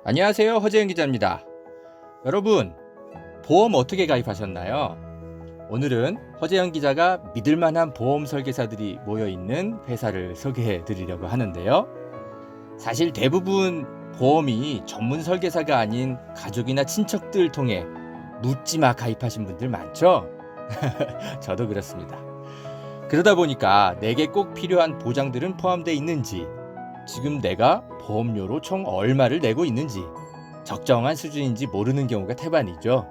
안녕하세요. 허재영 기자입니다. 여러분, 보험 어떻게 가입하셨나요? 오늘은 허재영 기자가 믿을만한 보험 설계사들이 모여있는 회사를 소개해 드리려고 하는데요. 사실 대부분 보험이 전문 설계사가 아닌 가족이나 친척들 통해 묻지마 가입하신 분들 많죠? 저도 그렇습니다. 그러다 보니까 내게 꼭 필요한 보장들은 포함되어 있는지, 지금 내가 보험료로 총 얼마를 내고 있는지, 적정한 수준인지 모르는 경우가 태반이죠.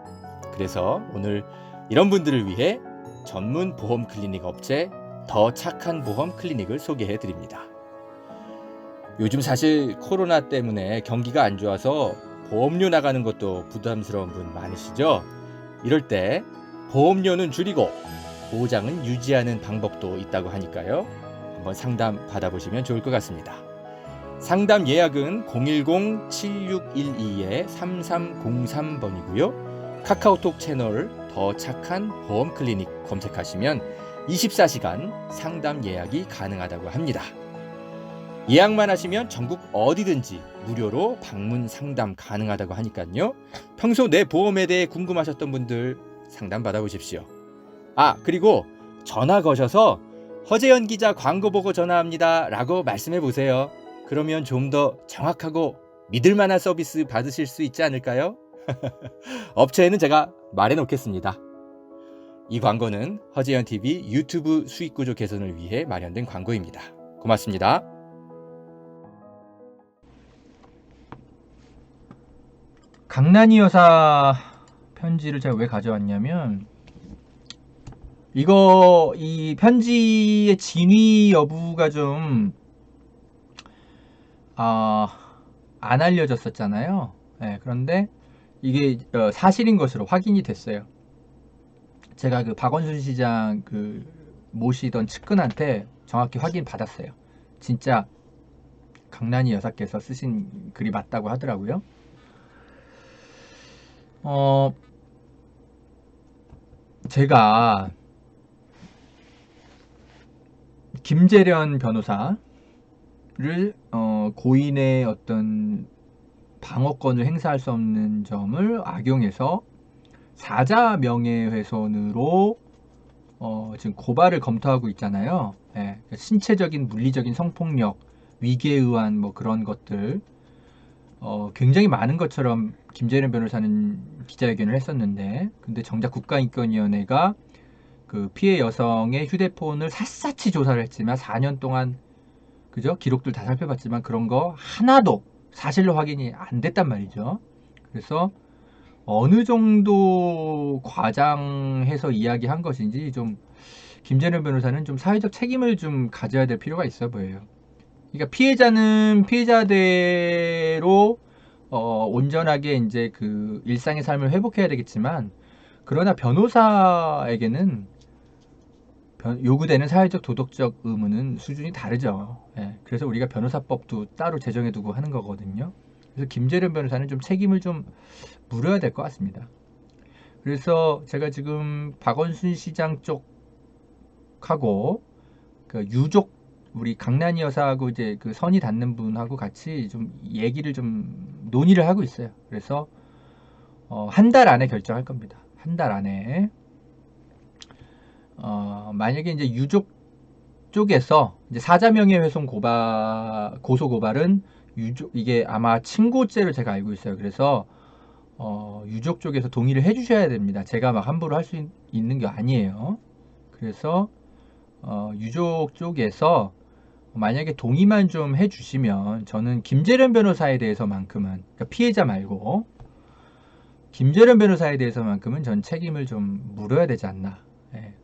그래서 오늘 이런 분들을 위해 전문 보험 클리닉 업체 더 착한 보험 클리닉을 소개해 드립니다. 요즘 사실 코로나 때문에 경기가 안 좋아서 보험료 나가는 것도 부담스러운 분 많으시죠? 이럴 때 보험료는 줄이고 보장은 유지하는 방법도 있다고 하니까요. 한번 상담 받아보시면 좋을 것 같습니다. 상담 예약은 010-7612-3303번이고요. 카카오톡 채널 더 착한 보험 클리닉 검색하시면 24시간 상담 예약이 가능하다고 합니다. 예약만 하시면 전국 어디든지 무료로 방문 상담 가능하다고 하니까요. 평소 내 보험에 대해 궁금하셨던 분들 상담 받아보십시오. 그리고 전화 거셔서 허재연 기자 광고 보고 전화합니다 라고 말씀해 보세요. 그러면 좀 더 정확하고 믿을 만한 서비스 받으실 수 있지 않을까요? 업체에는 제가 말해 놓겠습니다. 이 광고는 허재연 TV 유튜브 수익 구조 개선을 위해 마련된 광고입니다. 고맙습니다. 강난이 여사 편지를 제가 왜 가져왔냐면, 이 편지의 진위 여부가 좀 안 알려졌었잖아요. 네, 그런데 이게 사실인 것으로 확인이 됐어요. 제가 그 박원순 시장 모시던 측근한테 정확히 확인 받았어요. 진짜 강난이 여사께서 쓰신 글이 맞다고 하더라고요. 제가 김재련 변호사를 고인의 어떤 방어권을 행사할 수 없는 점을 악용해서 사자 명예훼손으로 지금 고발을 검토하고 있잖아요. 예, 신체적인 물리적인 성폭력, 위계에 의한 뭐 그런 것들 굉장히 많은 것처럼 김재련 변호사는 기자회견을 했었는데, 근데 정작 국가인권위원회가 그 피해 여성의 휴대폰을 샅샅이 조사를 했지만 4년 동안 그죠? 기록들 다 살펴봤지만 그런 거 하나도 사실로 확인이 안 됐단 말이죠. 그래서 어느 정도 과장해서 이야기한 것인지 좀 김재련 변호사는 좀 사회적 책임을 좀 가져야 될 필요가 있어 보여요. 그러니까 피해자는 피해자대로 온전하게 이제 그 일상의 삶을 회복해야 되겠지만, 그러나 변호사에게는 요구되는 사회적 도덕적 의무는 수준이 다르죠. 예, 그래서 우리가 변호사법도 따로 제정해두고 하는 거거든요. 그래서 김재련 변호사는 좀 책임을 좀 물어야 될 것 같습니다. 그래서 제가 지금 박원순 시장 쪽하고 그 유족, 우리 강난이 여사하고 이제 그 선이 닿는 분하고 같이 좀 얘기를 좀 논의를 하고 있어요. 그래서 한 달 안에 결정할 겁니다. 한 달 안에. 만약에 이제 유족 쪽에서 이제 사자명예훼손 고소 고발은 이게 아마 친고죄로 제가 알고 있어요. 그래서 유족 쪽에서 동의를 해주셔야 됩니다. 제가 막 함부로 할 수 있는 게 아니에요. 그래서 유족 쪽에서 만약에 동의만 좀 해주시면 저는 김재련 변호사에 대해서만큼은, 그러니까 피해자 말고 김재련 변호사에 대해서만큼은 전 책임을 좀 물어야 되지 않나, 예,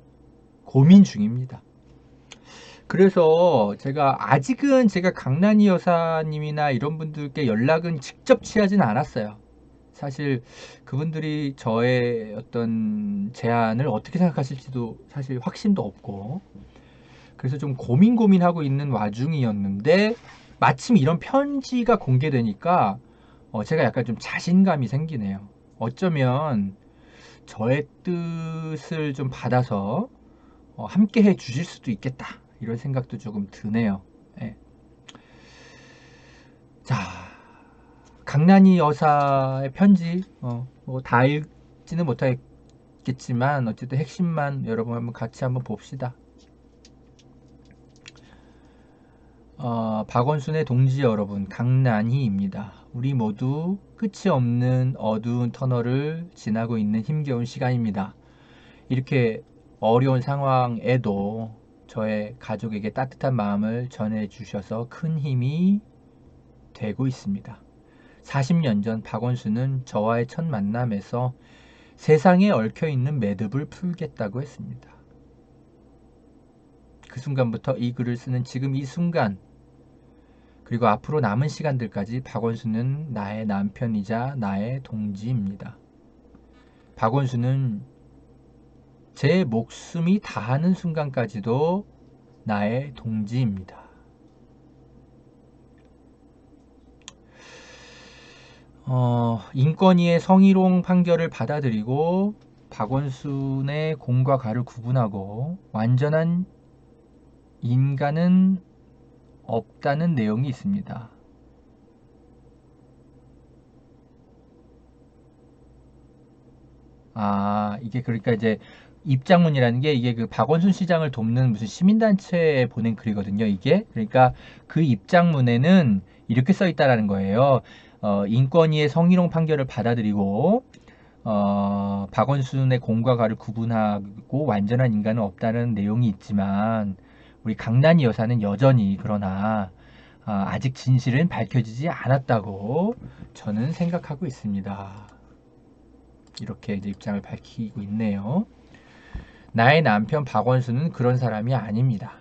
고민 중입니다. 그래서 아직은 제가 강난이 여사님이나 이런 분들께 연락은 직접 취하지는 않았어요. 사실 그분들이 저의 어떤 제안을 어떻게 생각하실지도 사실 확신도 없고, 그래서 좀 고민하고 있는 와중이었는데 마침 이런 편지가 공개되니까 제가 약간 좀 자신감이 생기네요. 어쩌면 저의 뜻을 좀 받아서 함께 해 주실 수도 있겠다, 이런 생각도 조금 드네요. 예. 자, 강난이 여사의 편지 뭐 다 읽지는 못하겠지만 어쨌든 핵심만 여러분 한번 같이 한번 봅시다. 박원순의 동지 여러분, 강난희입니다. 우리 모두 끝이 없는 어두운 터널을 지나고 있는 힘겨운 시간입니다. 이렇게 어려운 상황에도 저의 가족에게 따뜻한 마음을 전해주셔서 큰 힘이 되고 있습니다. 40년 전 박원순은 저와의 첫 만남에서 세상에 얽혀있는 매듭을 풀겠다고 했습니다. 그 순간부터 이 글을 쓰는 지금 이 순간, 그리고 앞으로 남은 시간들까지 박원순은 나의 남편이자 나의 동지입니다. 박원순은 제 목숨이 다하는 순간까지도 나의 동지입니다. 인권위의 성희롱 판결을 받아들이고 박원순의 공과 가를 구분하고 완전한 인간은 없다는 내용이 있습니다. 이게 그러니까 이제 입장문이라는 게 이게 그 박원순 시장을 돕는 무슨 시민단체에 보낸 글이거든요, 이게. 그러니까 그 입장문에는 이렇게 써 있다라는 거예요. 인권위의 성희롱 판결을 받아들이고 박원순의 공과 가를 구분하고 완전한 인간은 없다는 내용이 있지만 우리 강난이 여사는 여전히 그러나 아직 진실은 밝혀지지 않았다고 저는 생각하고 있습니다. 이렇게 이제 입장을 밝히고 있네요. 나의 남편 박원순은 그런 사람이 아닙니다.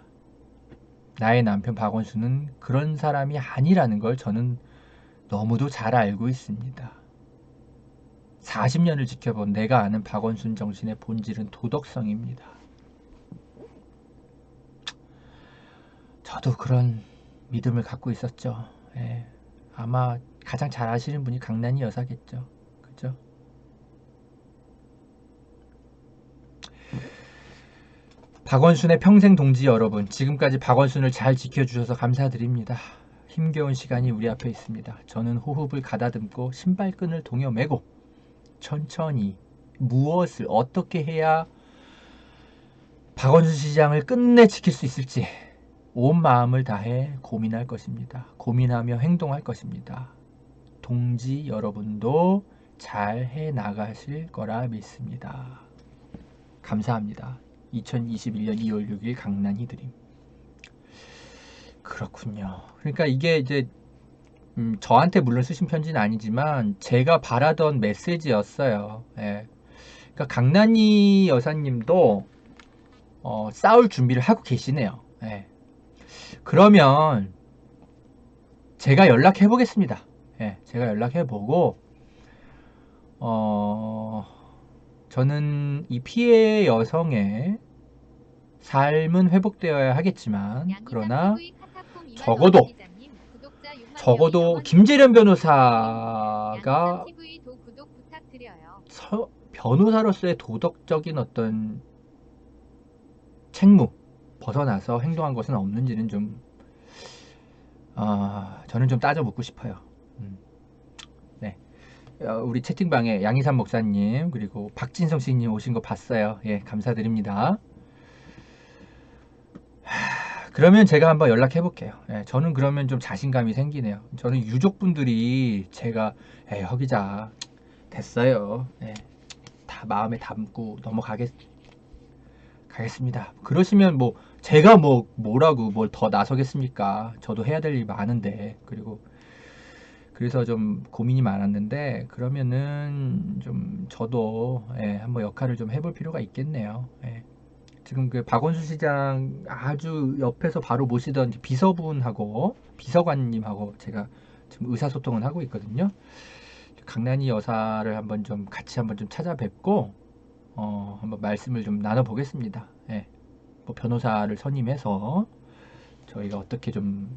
나의 남편 박원순은 그런 사람이 아니라는 걸 저는 너무도 잘 알고 있습니다. 40년을 지켜본 내가 아는 박원순 정신의 본질은 도덕성입니다. 저도 그런 믿음을 갖고 있었죠. 예. 아마 가장 잘 아시는 분이 강난이 여사겠죠. 그죠? 박원순의 평생 동지 여러분, 지금까지 박원순을 잘 지켜주셔서 감사드립니다. 힘겨운 시간이 우리 앞에 있습니다. 저는 호흡을 가다듬고 신발끈을 동여매고 천천히 무엇을 어떻게 해야 박원순 시장을 끝내 지킬 수 있을지 온 마음을 다해 고민할 것입니다. 고민하며 행동할 것입니다. 동지 여러분도 잘 해나가실 거라 믿습니다. 감사합니다. 2021년 2월 6일 강난희 드림. 그렇군요. 그러니까 이게 이제 저한테 물론 쓰신 편지는 아니지만 제가 바라던 메시지였어요. 예. 그러니까 강난희 여사님도 싸울 준비를 하고 계시네요. 예. 그러면 제가 연락해 보겠습니다. 예, 제가 연락해 보고 저는 이 피해 여성의 삶은 회복되어야 하겠지만 그러나 적어도 김재련 변호사가 변호사로서의 도덕적인 어떤 책무 벗어나서 행동한 것은 없는지는 좀 저는 좀 따져 묻고 싶어요. 네. 우리 채팅방에 양희삼 목사님 그리고 박진성 씨님 오신 거 봤어요. 예, 감사드립니다. 그러면 제가 한번 연락해 볼게요. 예, 저는 그러면 좀 자신감이 생기네요. 저는 유족분들이 제가 허 기자 됐어요. 예, 다 마음에 담고 가겠습니다. 그러시면 뭐 제가 뭐라고 뭘 더 나서겠습니까? 저도 해야 될 일이 많은데. 그래서 좀 고민이 많았는데 그러면은 좀 저도 한번 역할을 좀 해볼 필요가 있겠네요. 예. 지금 그 박원순 시장 아주 옆에서 바로 모시던 비서분하고 비서관님하고 제가 지금 의사소통을 하고 있거든요. 강난희 여사를 한번 좀 같이 한번 좀 찾아뵙고 한번 말씀을 좀 나눠보겠습니다. 예. 뭐 변호사를 선임해서 저희가 어떻게 좀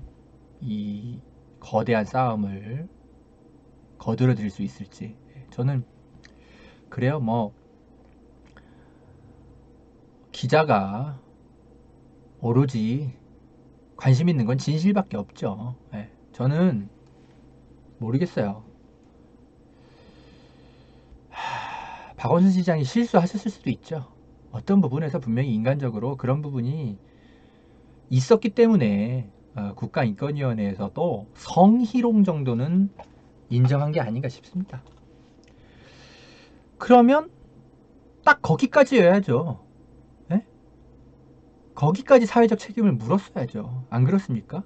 이 거대한 싸움을 거들어 드릴 수 있을지. 저는 그래요. 뭐 기자가 오로지 관심 있는 건 진실밖에 없죠. 예. 저는 모르겠어요. 박원순 시장이 실수하셨을 수도 있죠. 어떤 부분에서 분명히 인간적으로 그런 부분이 있었기 때문에 국가인권위원회에서도 성희롱 정도는 인정한 게 아닌가 싶습니다. 그러면 딱 거기까지여야죠. 네? 거기까지 사회적 책임을 물었어야죠. 안 그렇습니까?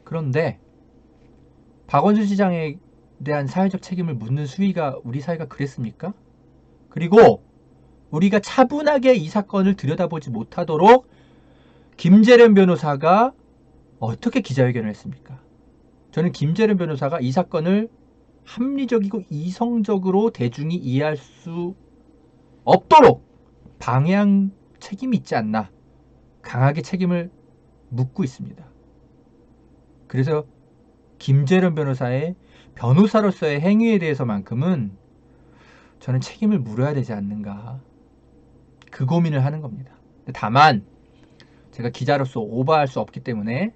그런데 박원순 시장에 대한 사회적 책임을 묻는 수위가 우리 사회가 그랬습니까? 그리고 우리가 차분하게 이 사건을 들여다보지 못하도록 김재련 변호사가 어떻게 기자회견을 했습니까? 저는 김재련 변호사가 이 사건을 합리적이고 이성적으로 대중이 이해할 수 없도록 방해한 책임이 있지 않나 강하게 책임을 묻고 있습니다. 그래서 김재련 변호사의 변호사로서의 행위에 대해서만큼은 저는 책임을 물어야 되지 않는가 그 고민을 하는 겁니다. 다만 제가 기자로서 오버할 수 없기 때문에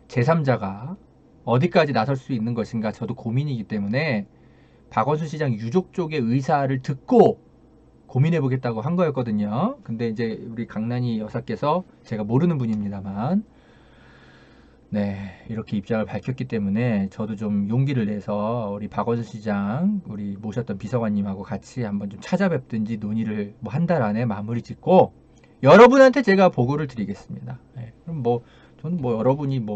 제3자가 어디까지 나설 수 있는 것인가 저도 고민이기 때문에 박원순 시장 유족 쪽의 의사를 듣고 고민해 보겠다고 한 거였거든요. 근데 이제 우리 강난이 여사께서 제가 모르는 분입니다만 네, 이렇게 입장을 밝혔기 때문에 저도 좀 용기를 내서 우리 박원순 시장, 우리 모셨던 비서관님하고 같이 한번 좀 찾아뵙든지 논의를 뭐 한 달 안에 마무리 짓고 여러분한테 제가 보고를 드리겠습니다. 네, 그럼 저는 여러분이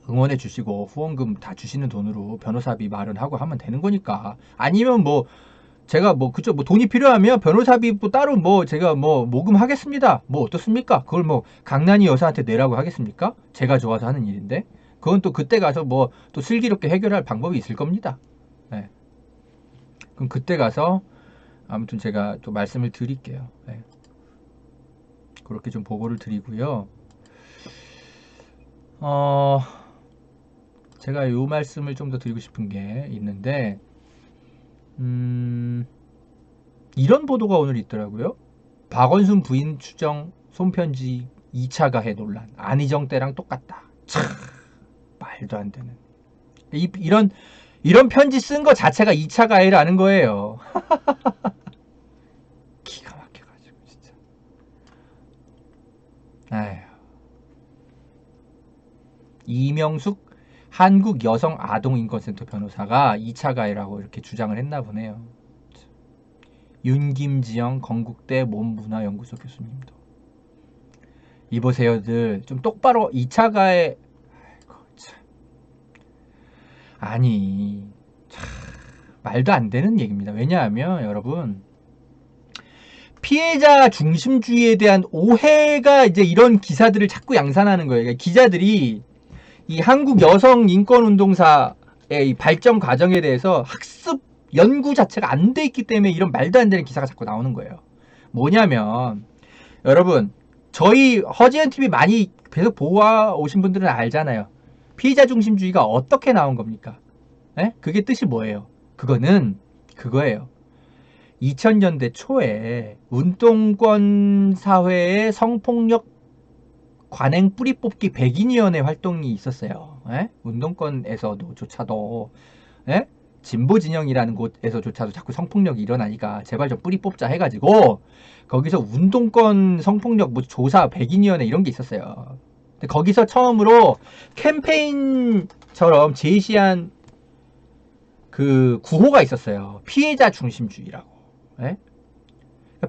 응원해 주시고 후원금 다 주시는 돈으로 변호사비 마련하고 하면 되는 거니까. 아니면 제가 그쵸 돈이 필요하면 변호사비 따로 제가 모금하겠습니다. 어떻습니까? 그걸 강난이 여사한테 내라고 하겠습니까? 제가 좋아서 하는 일인데. 그건 또 그때 가서 또 슬기롭게 해결할 방법이 있을 겁니다. 네. 그럼 그때 가서 아무튼 제가 또 말씀을 드릴게요. 네. 그렇게 좀 보고를 드리고요. 제가 요 말씀을 좀 더 드리고 싶은 게 있는데 이런 보도가 오늘 있더라고요. 박원순 부인 추정 손편지 2차 가해 논란. 안희정 때랑 똑같다. 참 말도 안 되는. 이런 편지 쓴 거 자체가 2차 가해라는 거예요. 기가 막혀가지고 진짜. 아휴. 이명숙 한국여성아동인권센터 변호사가 2차 가해라고 이렇게 주장을 했나 보네요. 윤김지영 건국대 몸문화연구소 교수님도 이보세요들 좀 똑바로 2차 가해. 아이고, 참. 아니 참, 말도 안 되는 얘기입니다. 왜냐하면 여러분 피해자 중심주의에 대한 오해가 이제 이런 기사들을 자꾸 양산하는 거예요. 그러니까 기자들이 이 한국 여성 인권 운동사의 이 발전 과정에 대해서 학습 연구 자체가 안 돼 있기 때문에 이런 말도 안 되는 기사가 자꾸 나오는 거예요. 뭐냐면 여러분 저희 허지연 TV 많이 계속 보아 오신 분들은 알잖아요. 피해자 중심주의가 어떻게 나온 겁니까? 에? 그게 뜻이 뭐예요? 그거는 그거예요. 2000년대 초에 운동권 사회의 성폭력 관행 뿌리 뽑기 백인위원회 활동이 있었어요. 에? 운동권에서조차도 진보 진영이라는 곳에서조차도 자꾸 성폭력이 일어나니까 제발 좀 뿌리 뽑자 해가지고 거기서 운동권 성폭력 조사 백인위원회 이런 게 있었어요. 근데 거기서 처음으로 캠페인처럼 제시한 그 구호가 있었어요. 피해자 중심주의라고. 에?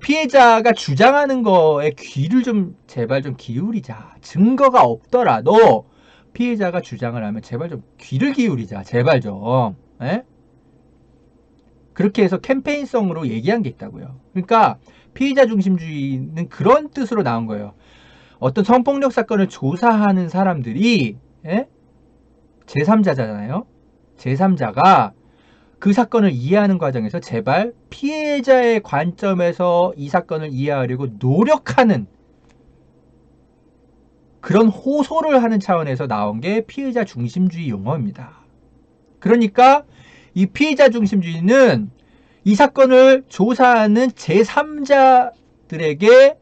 피해자가 주장하는 거에 귀를 좀 제발 좀 기울이자. 증거가 없더라도 피해자가 주장을 하면 제발 좀 귀를 기울이자. 제발 좀. 에? 그렇게 해서 캠페인성으로 얘기한 게 있다고요. 그러니까 피해자 중심주의는 그런 뜻으로 나온 거예요. 어떤 성폭력 사건을 조사하는 사람들이 제3자잖아요. 제3자가 그 사건을 이해하는 과정에서 제발 피해자의 관점에서 이 사건을 이해하려고 노력하는 그런 호소를 하는 차원에서 나온 게 피해자 중심주의 용어입니다. 그러니까 이 피해자 중심주의는 이 사건을 조사하는 제3자들에게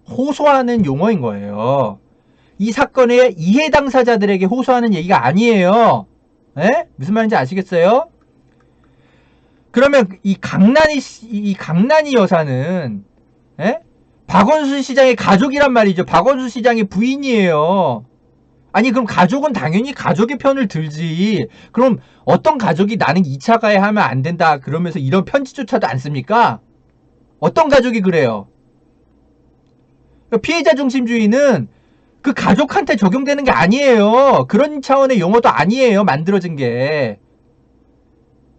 호소하는 용어인 거예요. 이 사건의 이해 당사자들에게 호소하는 얘기가 아니에요. 무슨 말인지 아시겠어요? 그러면 이 강난이 여사는, 예? 박원순 시장의 가족이란 말이죠. 박원순 시장의 부인이에요. 아니, 그럼 가족은 당연히 가족의 편을 들지. 그럼 어떤 가족이 나는 2차 가해하면 안 된다 그러면서 이런 편지조차도 안 씁니까? 어떤 가족이 그래요? 피해자 중심주의는 그 가족한테 적용되는 게 아니에요. 그런 차원의 용어도 아니에요. 만들어진 게.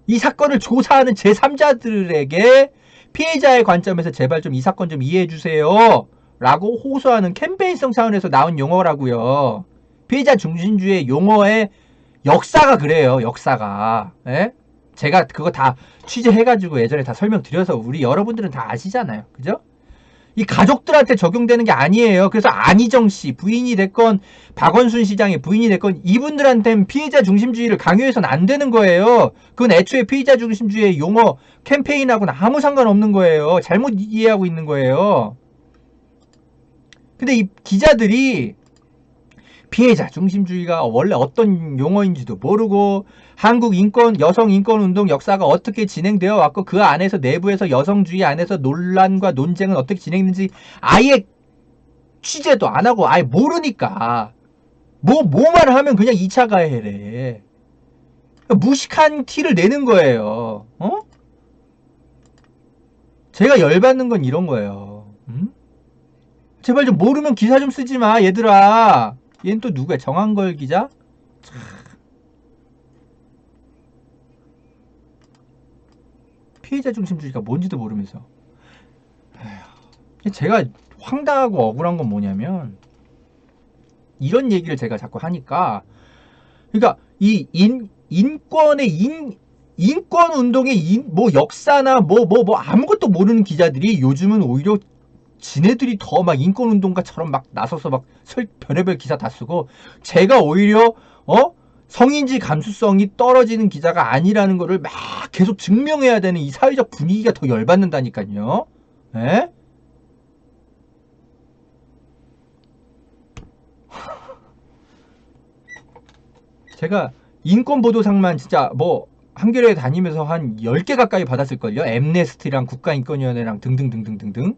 이 사건을 조사하는 제3자들에게 피해자의 관점에서 제발 좀 이 사건 좀 이해해 주세요 라고 호소하는 캠페인성 차원에서 나온 용어라고요. 피해자 중심주의 용어의 역사가 그래요. 역사가. 예? 제가 그거 다 취재해가지고 예전에 다 설명드려서 우리 여러분들은 다 아시잖아요. 그죠? 이 가족들한테 적용되는 게 아니에요. 그래서 안희정 씨 부인이 됐건 박원순 시장의 부인이 됐건 이분들한테는 피해자 중심주의를 강요해서는 안 되는 거예요. 그건 애초에 피해자 중심주의의 용어 캠페인하고는 아무 상관없는 거예요. 잘못 이해하고 있는 거예요. 근데 이 기자들이 피해자 중심주의가 원래 어떤 용어인지도 모르고 한국 여성 인권 운동 역사가 어떻게 진행되어 왔고 그 안에서 내부에서 여성주의 안에서 논란과 논쟁은 어떻게 진행했는지 아예 취재도 안 하고 아예 모르니까 뭐만 하면 그냥 2차 가해래. 무식한 티를 내는 거예요. 어? 제가 열받는 건 이런 거예요. 제발 좀 모르면 기사 좀 쓰지 마 얘들아. 얘는 또 누구야? 정한걸 기자? 피해자 중심주의가 뭔지도 모르면서. 에휴. 제가 황당하고 억울한 건 뭐냐면 이런 얘기를 제가 자꾸 하니까 그러니까 이 인권 운동의 뭐 역사나 뭐 아무것도 모르는 기자들이 요즘은 오히려 지네들이 더 막 인권운동가처럼 막 나서서 막 별의별 기사 다 쓰고 제가 오히려 성인지 감수성이 떨어지는 기자가 아니라는 거를 막 계속 증명해야 되는 이 사회적 분위기가 더 열받는다니까요. 에? 제가 인권보도상만 진짜 뭐 한겨레 다니면서 한 10개 가까이 받았을걸요. 엠네스티랑 국가인권위원회랑 등등등등등등.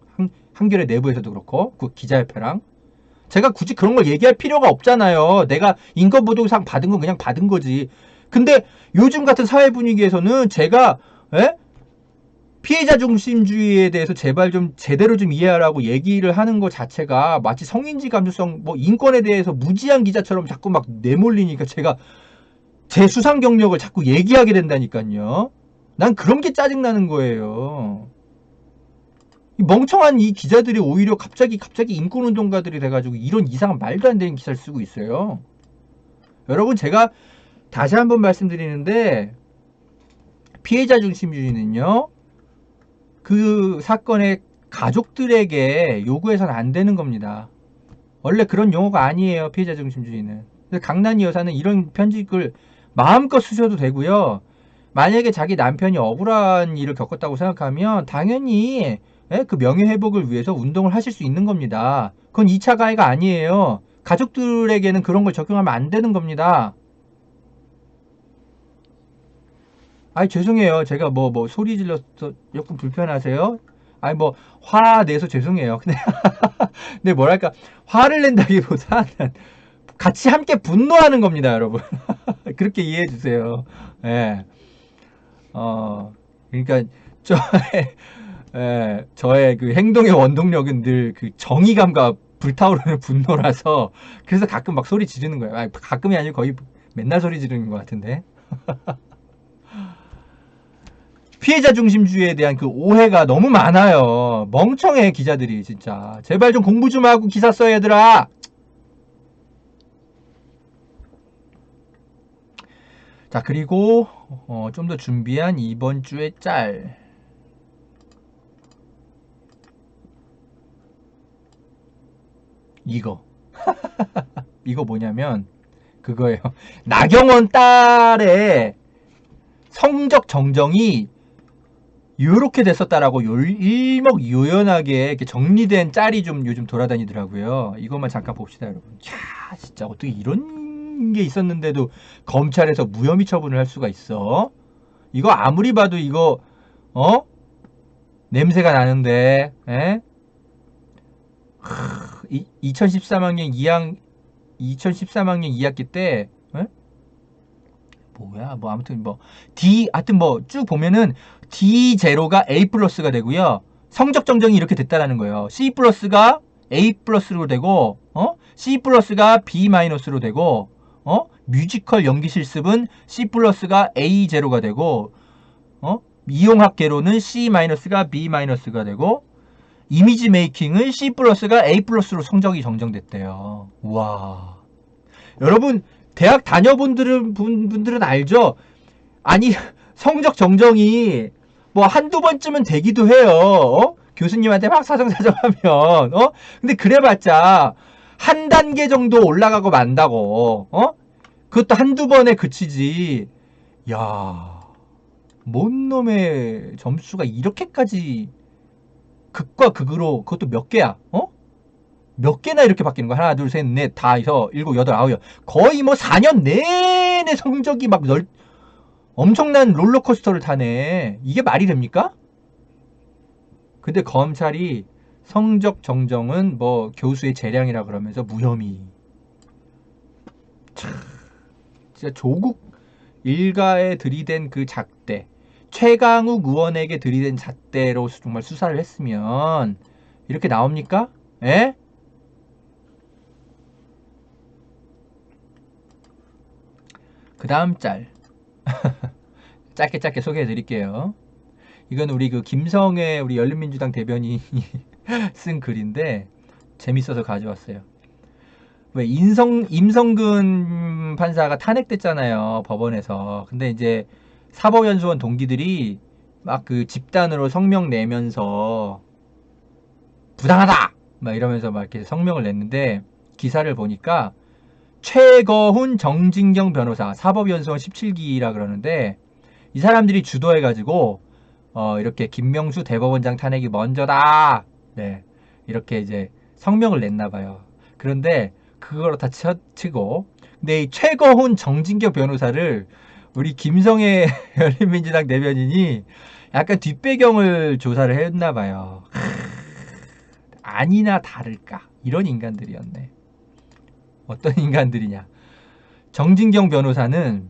한겨레 내부에서도 그렇고 그 기자협회랑. 제가 굳이 그런 걸 얘기할 필요가 없잖아요. 내가 인권보도상 받은 건 그냥 받은 거지. 근데 요즘 같은 사회 분위기에서는 제가 피해자 중심주의에 대해서 제발 좀 제대로 좀 이해하라고 얘기를 하는 것 자체가 마치 성인지 감수성 뭐 인권에 대해서 무지한 기자처럼 자꾸 막 내몰리니까 제가 제 수상 경력을 자꾸 얘기하게 된다니까요. 난 그런 게 짜증나는 거예요. 이 멍청한 이 기자들이 오히려 갑자기 인권운동가들이 돼가지고 이런 이상한 말도 안 되는 기사를 쓰고 있어요. 여러분 제가 다시 한번 말씀드리는데 피해자 중심주의는요. 그 사건의 가족들에게 요구해서는 안 되는 겁니다. 원래 그런 용어가 아니에요. 피해자 중심주의는. 강난이 여사는 이런 편집을 마음껏 쓰셔도 되고요. 만약에 자기 남편이 억울한 일을 겪었다고 생각하면 당연히 그 명예회복을 위해서 운동을 하실 수 있는 겁니다. 그건 2차 가해가 아니에요. 가족들에게는 그런 걸 적용하면 안 되는 겁니다. 아이 죄송해요. 제가 뭐 소리 질러서 조금 불편하세요? 아니 뭐 화내서 죄송해요. 근데 뭐랄까 화를 낸다기보다는 같이 함께 분노하는 겁니다, 여러분. 그렇게 이해해 주세요. 예. 그러니까 저의 그 행동의 원동력은 늘 그 정의감과 불타오르는 분노라서 그래서 가끔 막 소리 지르는 거예요. 아니, 가끔이 아니고 거의 맨날 소리 지르는 것 같은데. 피해자 중심주의에 대한 그 오해가 너무 많아요. 멍청해 기자들이 진짜. 제발 좀 공부 좀 하고 기사 써 얘들아. 자 그리고 좀 더 준비한 이번 주의 짤. 이거 뭐냐면 그거예요. 나경원 딸의 성적 정정이 이렇게 됐었다라고 일목요연하게 이렇게 정리된 짤이 좀 요즘 돌아다니더라고요. 이것만 잠깐 봅시다, 여러분. 야, 진짜 어떻게 이런 게 있었는데도 검찰에서 무혐의 처분을 할 수가 있어? 이거 아무리 봐도 이거 어? 냄새가 나는데, 에? 2013학년 2학기 때, 에? 뭐야, 뭐, 아무튼 뭐, 하여튼 뭐, 쭉 보면은, D0가 A 플러스가 되고요. 성적 정정이 이렇게 됐다라는 거예요. C 플러스가 A 플러스로 되고, C 플러스가 B 마이너스로 되고, 뮤지컬 연기 실습은 C 플러스가 A 제로가 되고, 이용학개론은 C 마이너스가 B 마이너스가 되고, 이미지 메이킹은 C 플러스가 A 플러스로 성적이 정정됐대요. 우와. 여러분, 대학 다녀본 분들은 알죠? 아니, 성적 정정이 뭐 한두 번쯤은 되기도 해요. 교수님한테 막 사정사정하면, 근데 그래봤자 한 단계 정도 올라가고 만다고, 그것도 한두 번에 그치지. 야, 뭔 놈의 점수가 이렇게까지 극과 극으로, 그것도 몇 개야, 몇 개나 이렇게 바뀌는 거야. 하나, 둘, 셋, 넷, 다, 여섯, 일곱, 여덟, 아홉. 거의 뭐 4년 내내 성적이 막 엄청난 롤러코스터를 타네. 이게 말이 됩니까? 근데 검찰이 성적 정정은 뭐 교수의 재량이라 그러면서 무혐의. 참, 진짜 조국 일가에 들이댄 그 잣대, 최강욱 의원에게 들이댄 잣대로 정말 수사를 했으면 이렇게 나옵니까? 에? 그 다음 짤 짧게 소개해 드릴게요. 이건 우리 그 김성애 우리 열린민주당 대변인이 쓴 글인데 재밌어서 가져왔어요. 왜 임성근 판사가 탄핵됐잖아요, 법원에서. 근데 이제 사법연수원 동기들이 막 그 집단으로 성명 내면서 부당하다 막 이러면서 막 이렇게 성명을 냈는데, 기사를 보니까 최거훈 정진경 변호사 사법연수원 17기라 그러는데, 이 사람들이 주도해가지고 이렇게 김명수 대법원장 탄핵이 먼저다, 네, 이렇게 이제 성명을 냈나봐요. 그런데 그거로 다 치고, 근데 이 최거훈 정진경 변호사를 우리 김성애 열린민주당 대변인이 약간 뒷배경을 조사를 했나봐요. 아니나 다를까 이런 인간들이었네. 어떤 인간들이냐. 정진경 변호사는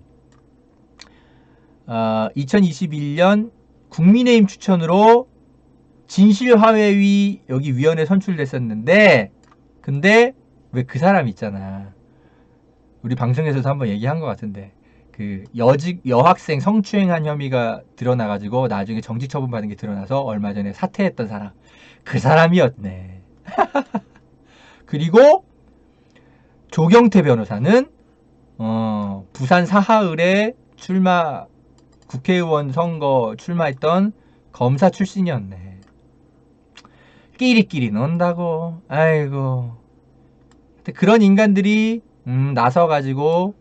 2021년 국민의힘 추천으로 진실화해위 여기 위원회 선출됐었는데, 근데 왜 그 사람 있잖아, 우리 방송에서도 한번 얘기한 것 같은데, 그 여학생 성추행한 혐의가 드러나가지고 나중에 정직 처분 받은 게 드러나서 얼마 전에 사퇴했던 사람, 그 사람이었네. 그리고 조경태 변호사는 부산 사하을에 국회의원 선거 출마했던 검사 출신이었네. 끼리끼리 논다고. 아이고. 그런 인간들이 나서가지고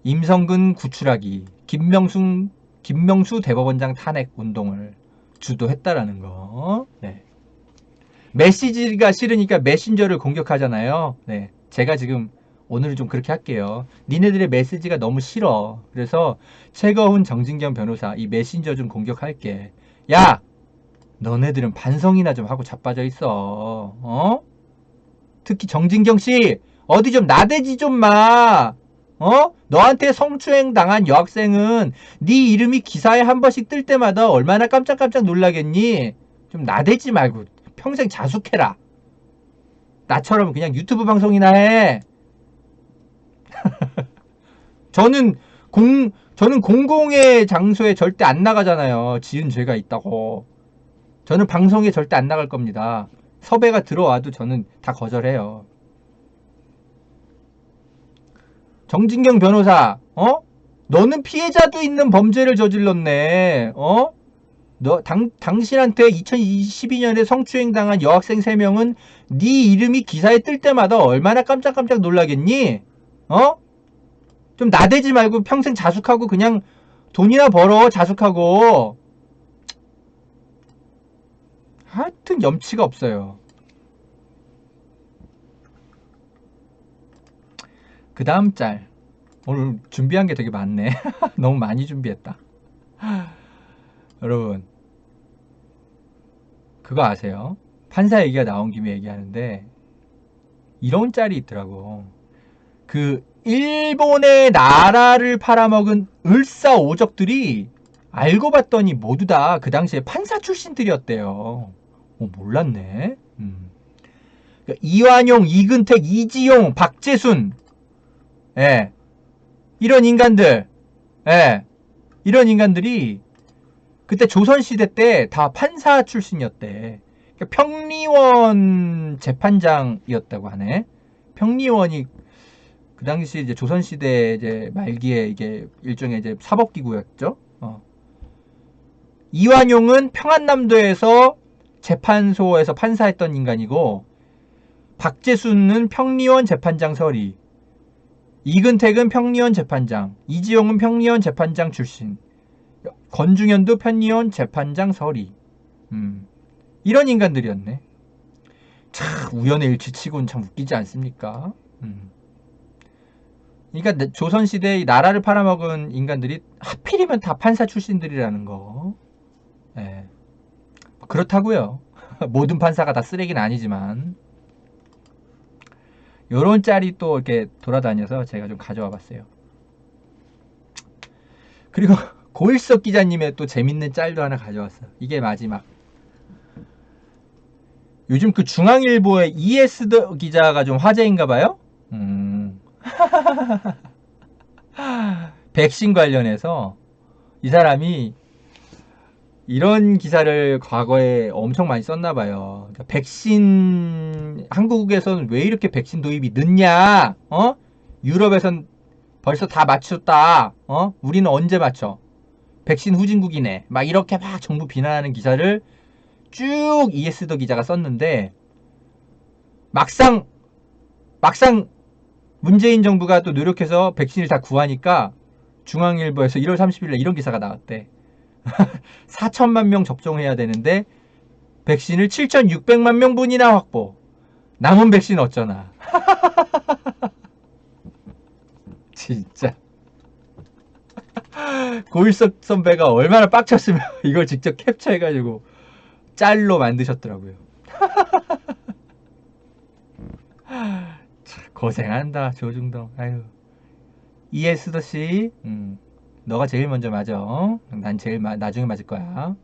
임성근 구출하기, 김명수 대법원장 탄핵 운동을 주도했다라는 거. 네. 메시지가 싫으니까 메신저를 공격하잖아요. 네. 제가 지금 오늘은 좀 그렇게 할게요. 니네들의 메시지가 너무 싫어. 그래서 최거훈 정진경 변호사 이 메신저 좀 공격할게. 야! 너네들은 반성이나 좀 하고 자빠져 있어. 특히 정진경 씨, 어디 좀 나대지 좀 마. 너한테 성추행 당한 여학생은 네 이름이 기사에 한 번씩 뜰 때마다 얼마나 깜짝깜짝 놀라겠니? 좀 나대지 말고 평생 자숙해라. 나처럼 그냥 유튜브 방송이나 해. 저는 공공의 장소에 절대 안 나가잖아요. 지은 죄가 있다고. 저는 방송에 절대 안 나갈 겁니다. 섭외가 들어와도 저는 다 거절해요. 정진경 변호사, 너는 피해자도 있는 범죄를 저질렀네. 당신한테 2012년에 성추행 당한 여학생 3명은 네 이름이 기사에 뜰 때마다 얼마나 깜짝깜짝 놀라겠니? 좀 나대지 말고 평생 자숙하고 그냥 돈이나 벌어, 자숙하고. 하여튼 염치가 없어요. 그 다음 짤. 오늘 준비한 게 되게 많네. 너무 많이 준비했다. 여러분, 그거 아세요? 판사 얘기가 나온 김에 얘기하는데 이런 짤이 있더라고. 그 일본의 나라를 팔아먹은 을사오적들이 알고 봤더니 모두 다 그 당시에 판사 출신들이었대요. 몰랐네. 그러니까 이완용, 이근택, 이지용, 박재순, 예, 이런 인간들, 예, 이런 인간들이 그때 조선시대 때 다 판사 출신이었대. 그러니까 평리원 재판장이었다고 하네. 평리원이 그 당시 이제 조선시대 이제 말기에 이게 일종의 이제 사법기구였죠. 이완용은 평안남도에서 재판소에서 판사했던 인간이고, 박재순은 평리원 재판장 서리, 이근택은 평리원 재판장, 이지용은 평리원 재판장 출신, 권중현도 평리원 재판장 서리. 이런 인간들이었네. 참 우연의 일치치고는 참 웃기지 않습니까? 그러니까 조선시대의 나라를 팔아먹은 인간들이 하필이면 다 판사 출신들이라는 거. 예. 그렇다고요. 모든 판사가 다 쓰레기는 아니지만. 요런 짤이 또 이렇게 돌아다녀서 제가 좀 가져와 봤어요. 그리고 고일석 기자님의 또 재밌는 짤도 하나 가져왔어요. 이게 마지막. 요즘 그 중앙일보의 ES 기자가 좀 화제인가 봐요. 백신 관련해서 이 사람이 이런 기사를 과거에 엄청 많이 썼나 봐요. 그러니까 백신, 한국에서는 왜 이렇게 백신 도입이 늦냐? 유럽에선 벌써 다 맞췄다. 우리는 언제 맞춰? 백신 후진국이네. 막 이렇게 막 정부 비난하는 기사를 쭉 ES 기자가 썼는데, 막상 문재인 정부가 또 노력해서 백신을 다 구하니까 중앙일보에서 1월 30일에 이런 기사가 나왔대. 4천만 명 접종해야 되는데 백신을 7,600만 명분이나 확보. 남은 백신 어쩌나. 진짜 고일석 선배가 얼마나 빡쳤으면 이걸 직접 캡처해가지고 짤로 만드셨더라고요. 고생한다 조중동. 아유. 이에스더 씨, 너가 제일 먼저 맞아. 난 제일 나중에 맞을 거야.